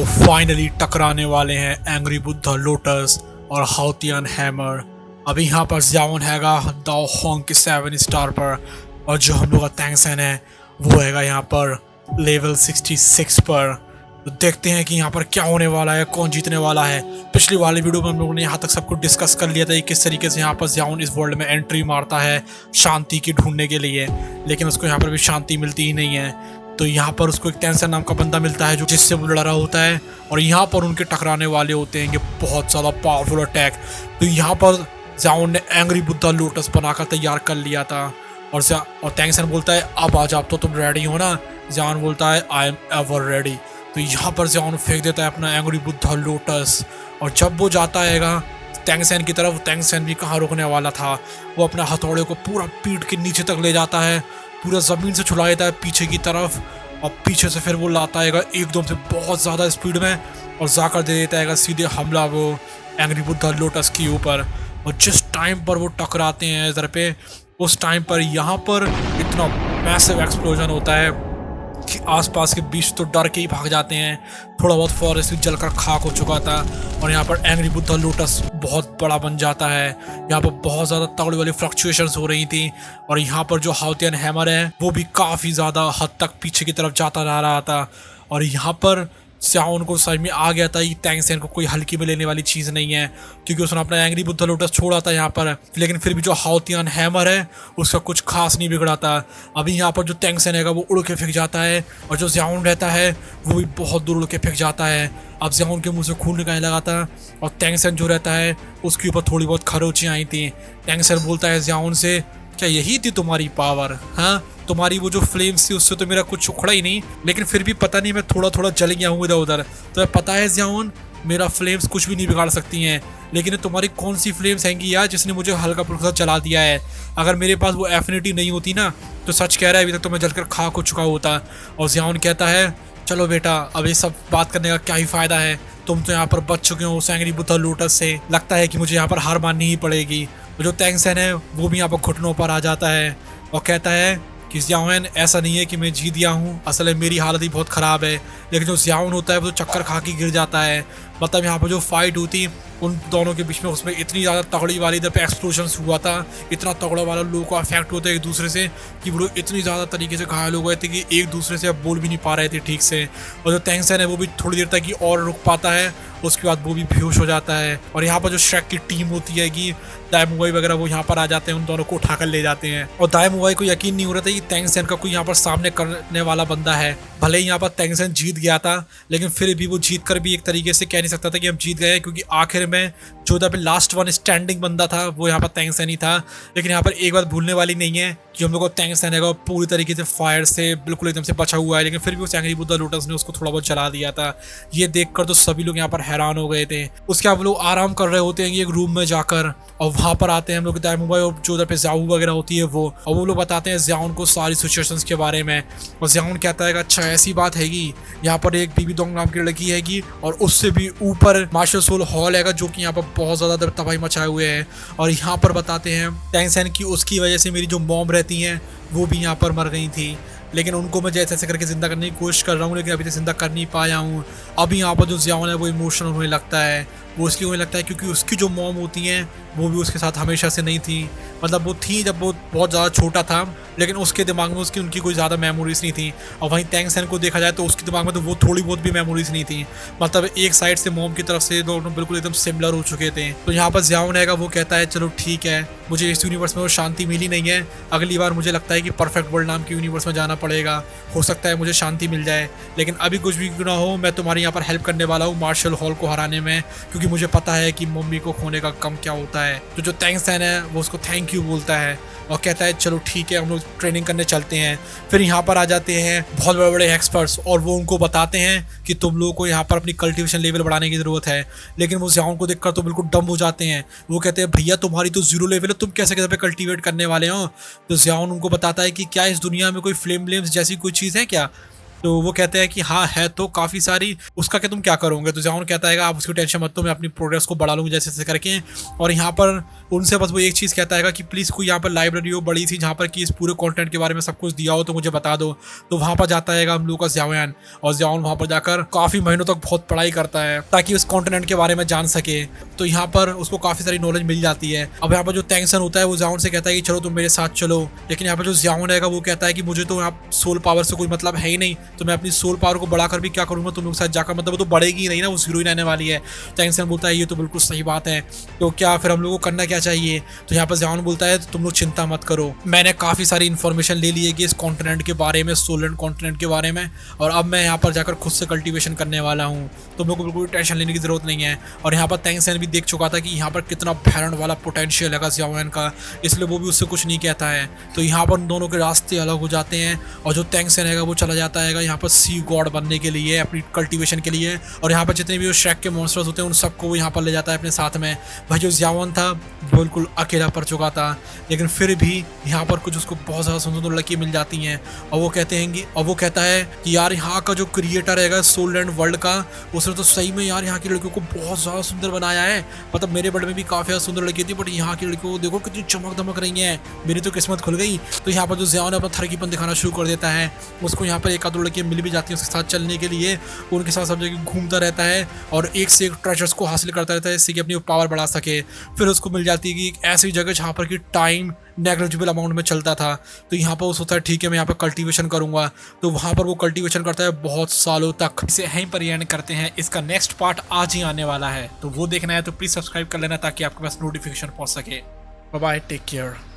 Finally टकराने वाले हैं एंग्री बुद्धा लोटस और हाउतियन हैमर। अभी यहाँ पर ज़्याओन हैगा दाओ होंग के 7 स्टार पर, और जो हम लोग का टैंगसेन है वो हैगा यहाँ पर लेवल 66 पर। तो देखते हैं कि यहाँ पर क्या होने वाला है, कौन जीतने वाला है। पिछली वाली वीडियो में हम लोगों ने यहाँ तक सब कुछ डिस्कस कर लिया था कि किस तरीके से यहाँ पर ज़्याओन इस वर्ल्ड में एंट्री मारता है शांति की ढूंढने के लिए, लेकिन उसको यहाँ पर भी शांति मिलती ही नहीं है। तो यहाँ पर उसको एक टेंसन नाम का बंदा मिलता है जो जिससे वो लड़ रहा होता है, और यहाँ पर उनके टकराने वाले होते हैं ये बहुत ज़्यादा पावरफुल अटैक। तो यहाँ पर ज़्याओन ने एंग्री बुद्धा लोटस बनाकर तैयार कर लिया था, और टेंसन बोलता है अब आ जाओ, तो तुम रेडी हो ना। ज़्याओन बोलता है आई एम एवर रेडी। तो यहाँ पर ज़्याओन फेंक देता है अपना एंग्री बुद्धा लोटस, और जब वो जाता है टैंगसेन की तरफ, टैंगसेन भी कहाँ रुकने वाला था, वो अपने हथौड़े को पूरा पीठ के नीचे तक ले जाता है, पूरा ज़मीन से छुड़ा देता है पीछे की तरफ, और पीछे से फिर वो लाता है एकदम से बहुत ज़्यादा स्पीड में, और जाकर दे देता है सीधे हमला वो एंग्री बुद्धा लोटस के ऊपर। और जिस टाइम पर वो टकराते हैं इधर पे, उस टाइम पर यहाँ पर इतना मैसिव एक्सप्लोजन होता है कि आसपास के बीच तो डर के ही भाग जाते हैं। थोड़ा बहुत फॉरेस्ट भी जलकर खाक हो चुका था, और यहाँ पर एंग्री बुद्धा लोटस बहुत बड़ा बन जाता है। यहाँ पर बहुत ज़्यादा तगड़ी वाली फ्लक्चुएशंस हो रही थी, और यहाँ पर जो हाउतियन हैमर है वो भी काफ़ी ज़्यादा हद तक पीछे की तरफ जाता जा रहा था। और यहाँ पर ज़्याओन को समझ में आ गया था कि टैंगसेन को कोई हल्की में लेने वाली चीज़ नहीं है, क्योंकि उसने अपना एंग्री बुद्धा लोटस छोड़ा था यहाँ पर, लेकिन फिर भी जो हाउतियन हैमर है उसका कुछ खास नहीं बिगड़ा था। अभी यहाँ पर जो टैंगसेन है वो उड़ के फेंक जाता है, और जो ज़्याओन रहता है वो भी बहुत दूर उड़ के फेंक जाता है। अब ज़्याओन के मुंह से खून निकलने लगा था, और टैंगसेन जो रहता है उसके ऊपर थोड़ी बहुत खरोंचें आई थी। टैंगसेन बोलता है ज़्याओन से, क्या यही थी तुम्हारी पावर? हाँ, तुम्हारी वो जो फ्लेम्स थी उससे तो मेरा कुछ उखड़ा ही नहीं, लेकिन फिर भी पता नहीं मैं थोड़ा थोड़ा जल गया हूँ इधर उधर। तो पता है ज़्याओन, मेरा फ्लेम्स कुछ भी नहीं बिगाड़ सकती हैं, लेकिन तुम्हारी कौन सी फ्लेम्स हैंगी यार जिसने मुझे हल्का फुल्का जला दिया है। अगर मेरे पास वो एफिनिटी नहीं होती ना, तो सच कह रहा है अभी तक तो मैं जलकर खाक हो चुका होता। और ज़्याओन कहता है चलो बेटा, अब ये सब बात करने का क्या ही फ़ायदा है, तुम तो यहाँ पर बच चुके हो उस एंग्री बुद्धा लोटस से, लगता है कि मुझे यहाँ पर हार माननी ही पड़ेगी। जो टैंगसेन है वो भी यहाँ पर घुटनों पर आ जाता है और कहता है कि ज़्याओन ऐसा नहीं है कि मैं जीत गया हूँ, असल में मेरी हालत ही बहुत ख़राब है। लेकिन जो ज़्याओन होता है वो तो चक्कर खा के गिर जाता है। मतलब यहाँ पर जो फाइट होती उन दोनों के बीच में, उसमें इतनी ज़्यादा तगड़ी वाली इधर पे एक्सप्लोजन्स हुआ था, इतना तगड़ा वाला लोगों का अफेक्ट होता है एक दूसरे से कि वो लोग इतनी ज़्यादा तरीके से घायल हो गए थे कि एक दूसरे से अब बोल भी नहीं पा रहे थे ठीक से। और जो टैंगसेन है वो भी थोड़ी देर तक ही और रुक पाता है, उसके बाद वो भी बेहोश हो जाता है। और यहाँ पर जो श्रेक की टीम होती है कि दाएमुआई वगैरह वो यहाँ पर आ जाते हैं, उन दोनों को उठाकर ले जाते हैं। और दाएमुआई को यकीन नहीं हो रहा था कि टैंगसेन का कोई यहाँ पर सामने करने वाला बंदा है। भले ही यहाँ पर टैंगसेन जीत गया था, लेकिन फिर भी वो जीत कर भी एक तरीके से कह नहीं सकता था कि हम जीत गए, क्योंकि आखिर में जो पे लास्ट वन स्टैंडिंग बंदा था वो यहाँ पर टैंगसेन ही था। लेकिन यहाँ पर एक बात भूलने वाली नहीं है कि हम लोग को टैंगसेन है पूरी तरीके से फायर से बिल्कुल एकदम से बचा हुआ है, लेकिन फिर भी उस एंग्री बुद्धा लोटस ने उसको थोड़ा बहुत जला दिया था। ये देखकर तो सभी लोग यहाँ पर हैरान हो गए थे। उसके बाद वो लोग आराम कर रहे होते हैं एक रूम में जाकर, और वहाँ पर आते हैं हम लोग दाएमुआई और जो उधर पे ज़ाओ वगैरह होती है वो, और वो लोग बताते हैं ज़्याओन को सारी सिचुएशंस के बारे में। और ज़्याओन कहता है अच्छा ऐसी बात हैगी, यहाँ पर एक बीबी दोंग नाम की लड़की हैगी, और उससे भी ऊपर मार्शल सोल हॉल हैगा जो कि यहाँ पर बहुत ज़्यादा तबाही मचाए हुए हैं। और यहाँ पर बताते हैं टैंगसेन की उसकी वजह से मेरी जो मॉम रहती हैं वो भी यहाँ पर मर गई थी, लेकिन उनको मैं जैसे ऐसे करके ज़िंदा करने की कोशिश कर रहा हूँ, लेकिन अभी तक ज़िंदा कर नहीं पाया हूँ। अभी यहाँ पर जो ज़्याओन है वो इमोशनल होने लगता है। वो उसकी होने लगता है क्योंकि उसकी जो मॉम होती हैं वो भी उसके साथ हमेशा से नहीं थी। मतलब वो थी जब वो बहुत ज़्यादा छोटा था, लेकिन उसके दिमाग में उनकी कोई ज़्यादा मेमोरीज नहीं थी। और वहीं टैंगसेन को देखा जाए तो उसके दिमाग में तो वो थोड़ी बहुत भी मेमोरीज नहीं थी। मतलब एक साइड से मॉम की तरफ से दोनों बिल्कुल एकदम सिमिलर हो चुके थे। तो यहाँ पर ज़्याओन है वो कहता है चलो ठीक है, मुझे इस यूनिवर्स में वो शांति मिली नहीं है, अगली बार मुझे लगता है कि परफेक्ट वर्ल्ड नाम के यूनिवर्स में जाना पड़ेगा, हो सकता है मुझे शांति मिल जाए। लेकिन अभी कुछ भी ना हो, मैं तुम्हारे यहाँ पर हेल्प करने वाला हूँ मार्शल हॉल को हराने में, क्योंकि मुझे पता है कि मम्मी को खोने का गम क्या होता है। तो जो टैंगसेन है वो उसको थैंक यू बोलता है और कहता है चलो ठीक है हम लोग ट्रेनिंग करने चलते हैं। फिर यहाँ पर आ जाते हैं बहुत बड़े बड़े एक्सपर्ट्स, और वो उनको बताते हैं कि तुम लोगों को यहाँ पर अपनी कल्टीवेशन लेवल बढ़ाने की ज़रूरत है। लेकिन वो ज़्याओन को देखकर तो बिल्कुल डम हो जाते हैं। वो कहते हैं भैया तुम्हारी तो 0 लेवल है, तुम कैसे कैसे कल्टीवेट करने वाले हो? तो ज़्याओन उनको बताता है कि क्या इस दुनिया में कोई फ्लेम्स जैसी कोई चीज़ है क्या? तो वो कहते हैं कि हाँ है तो काफ़ी सारी, उसका क्या तुम क्या करोगे? तो ज़ाओन कहता है आप उसकी टेंशन मत लो, मैं अपनी प्रोग्रेस को बढ़ा लूँगी जैसे जैसे करके। और यहाँ पर उनसे बस वो एक चीज़ कहता है कि प्लीज़ कोई यहाँ पर लाइब्रेरी हो बड़ी सी जहाँ पर कि इस पूरे कंटेंट के बारे में सब कुछ दिया हो तो मुझे बता दो। तो वहाँ पर जाता है हम लोग का ज़ाओयान, और ज़ाओन वहाँ पर जाकर काफ़ी महीनों तक बहुत पढ़ाई करता है ताकि उस कॉन्टिनेंट के बारे में जान सके। तो यहाँ पर उसको काफ़ी सारी नॉलेज मिल जाती है। अब यहाँ पर जो टैंगसन होता है वो ज़ाओन से कहता है कि चलो तुम मेरे साथ चलो, लेकिन यहाँ पर जो ज़ाओन रहेगा वो कहता है कि मुझे तो यहाँ सोल पावर से कोई मतलब है ही नहीं, तो मैं अपनी सोल पावर को बढ़ाकर भी क्या करूँगा तुम लोग के साथ जाकर, मतलब वो तो बढ़ेगी ही नहीं ना, वो जीरो ही रहने वाली है। टैंगसन बोलता है ये तो बिल्कुल सही बात है, तो क्या फिर हम लोगों को करना क्या चाहिए? तो यहाँ पर ज़ाओन बोलता है तुम लोग चिंता मत करो, मैंने काफ़ी सारी इन्फॉर्मेशन ले ली है कि इस कॉन्टिनेंट के बारे में, सोलैंड कॉन्टिनेंट के बारे में, और अब मैं यहाँ पर जाकर खुद से कल्टीवेशन करने वाला हूँ, तुम लोग को बिल्कुल टेंशन लेने की जरूरत नहीं है। और यहाँ पर टैंगसन भी देख चुका था कि यहाँ पर कितना भयानक वाला पोटेंशियल है ज़ाओयान का, इसलिए वो भी उससे कुछ नहीं कहता है। तो यहाँ पर दोनों के रास्ते अलग हो जाते हैं, और जो टैंगसन है वो चला जाता है यहाँ पर सी गॉड बनने के लिए, अपनी कल्टीवेशन के लिए। और यहाँ पर जितने भी श्रेक के मॉन्स्टर्स होते हैं उन सबको वो यहाँ पर ले जाता है अपने साथ में। भाई जो ज़ाओयान था बिल्कुल अकेला पड़ चुका था, लेकिन फिर भी यहाँ पर कुछ उसको बहुत ज़्यादा सुंदर लड़की मिल जाती हैं, और वो कहते हैं कि, और वो कहता है कि यार यहाँ का जो क्रिएटर है सोलैंड वर्ल्ड का, उसने तो सही में यार यहाँ की लड़कियों को बहुत ज़्यादा सुंदर बनाया है। मतलब मेरे वर्ल्ड में भी काफ़ी ज़्यादा सुंदर लड़की थी, बट यहाँ की लड़कियों को देखो कितनी चमक दमक रही हैं, मेरी तो किस्मत खुल गई। तो यहाँ पर जो ज़ाओयान अपना थरकीपन दिखाना शुरू कर देता है, उसको यहाँ पर एक आध लड़कियाँ मिल भी जाती हैं उसके साथ चलने के लिए, उनके साथ सब जगह घूमता रहता है और एक से एक ट्रेजर्स को हासिल करता रहता है जिससे कि अपनी पावर बढ़ा सके। फिर उसको मिल जाती है कि एक ऐसी जगह जहाँ पर कि टाइम नेग्लिजिबल अमाउंट में चलता था, तो यहाँ पर वो सोचता है ठीक है मैं यहाँ पर कल्टीवेशन करूँगा। तो वहाँ पर वो कल्टीवेशन करता है बहुत सालों तक। इसे यहीं पर एंड करते हैं, इसका नेक्स्ट पार्ट आज ही आने वाला है, तो वो देखना है तो प्लीज़ सब्सक्राइब कर लेना ताकि आपके पास नोटिफिकेशन पहुँच सके। Bye bye, take care.